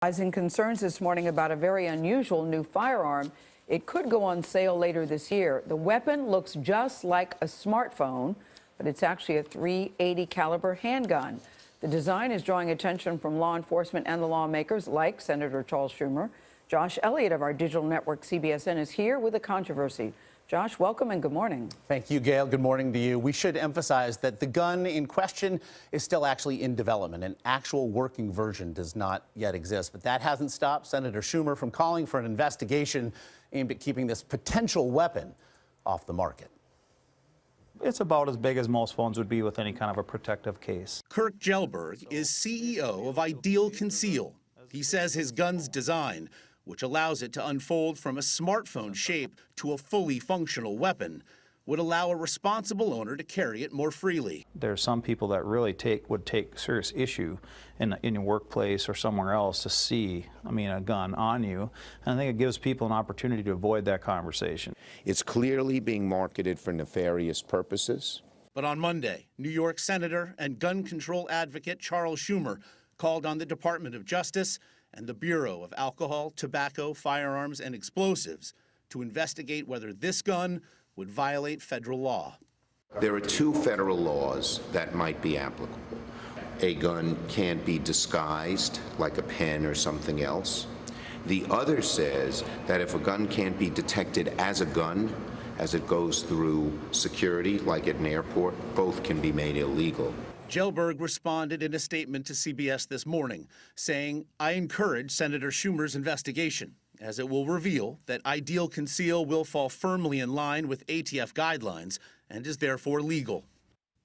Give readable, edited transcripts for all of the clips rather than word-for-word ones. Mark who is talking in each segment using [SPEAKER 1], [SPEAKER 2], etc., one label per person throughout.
[SPEAKER 1] Rising concerns this morning about a very unusual new firearm. It could go on sale later this year. The weapon looks just like a smartphone, but it's actually a .380 caliber handgun. The design is drawing attention from law enforcement and the lawmakers like Senator Charles Schumer. Josh Elliott of our digital network CBSN is here with the controversy. Josh, welcome and good morning.
[SPEAKER 2] Thank you, Gail. Good morning to you. We should emphasize that the gun in question is still actually in development. An actual working version does not yet exist, but that hasn't stopped Senator Schumer from calling for an investigation aimed at keeping this potential weapon off the market.
[SPEAKER 3] It's about as big as most phones would be with any kind of a protective case.
[SPEAKER 4] Kirk Jelberg is CEO of Ideal Conceal. He says his gun's design, which allows it to unfold from a smartphone shape to a fully functional weapon, would allow a responsible owner to carry it more freely.
[SPEAKER 3] There are some people that really would take serious issue in your workplace or somewhere else to see, a gun on you. And I think it gives people an opportunity to avoid that conversation.
[SPEAKER 5] It's clearly being marketed for nefarious purposes.
[SPEAKER 4] But on Monday, New York Senator and gun control advocate Charles Schumer called on the Department of Justice and the Bureau of Alcohol, Tobacco, Firearms, and Explosives to investigate whether this gun would violate federal law.
[SPEAKER 5] There are two federal laws that might be applicable. A gun can't be disguised like a pen or something else. The other says that if a gun can't be detected as a gun, as it goes through security, like at an airport, both can be made illegal.
[SPEAKER 4] Jelberg responded in a statement to CBS this morning, saying, "I encourage Senator Schumer's investigation, as it will reveal that Ideal Conceal will fall firmly in line with ATF guidelines and is therefore legal."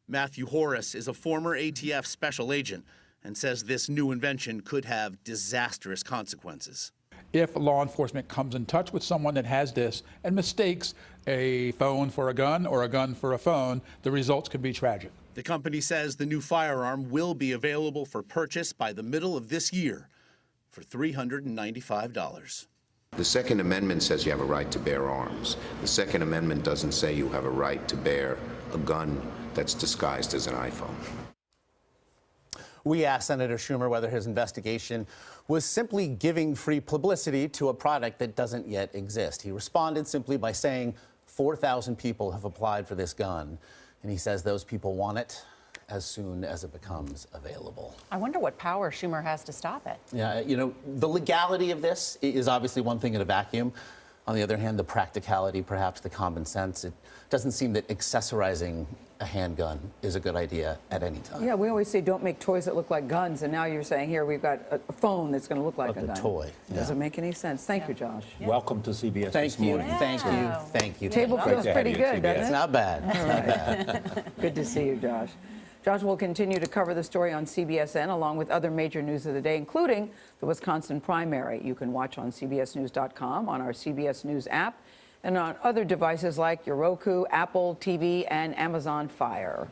[SPEAKER 4] Matthew Horace is a former ATF special agent and says this new invention could have disastrous consequences.
[SPEAKER 6] If law enforcement comes in touch with someone that has this and mistakes a phone for a gun or a gun for a phone, the results could be tragic.
[SPEAKER 4] The company says the new firearm will be available for purchase by the middle of this year for $395.
[SPEAKER 5] The Second Amendment says you have a right to bear arms. The Second Amendment doesn't say you have a right to bear a gun that's disguised as an iPhone.
[SPEAKER 2] We asked Senator Schumer whether his investigation was simply giving free publicity to a product that doesn't yet exist. He responded simply by saying 4,000 people have applied for this gun, and he says those people want it as soon as it becomes available.
[SPEAKER 7] I wonder what power Schumer has to stop it.
[SPEAKER 2] Yeah, the legality of this is obviously one thing in a vacuum. On the other hand, the practicality, perhaps the common sense, it doesn't seem that accessorizing a handgun is a good idea at any time.
[SPEAKER 1] Yeah, we always say don't make toys that look like guns, and now you're saying here we've got a phone that's going to look like a gun.
[SPEAKER 2] Toy.
[SPEAKER 1] Doesn't make any sense. Thank you, Josh.
[SPEAKER 8] Welcome to CBS
[SPEAKER 2] Thank
[SPEAKER 8] this
[SPEAKER 2] you,
[SPEAKER 8] morning.
[SPEAKER 2] thank you.
[SPEAKER 1] Table feels pretty good, doesn't it?
[SPEAKER 2] It's not bad. It's not bad.
[SPEAKER 1] Good to see you, Josh. Josh will continue to cover the story on CBSN along with other major news of the day, including the Wisconsin primary. You can watch on CBSNews.com, on our CBS News app, and on other devices like your Roku, Apple TV, and Amazon Fire.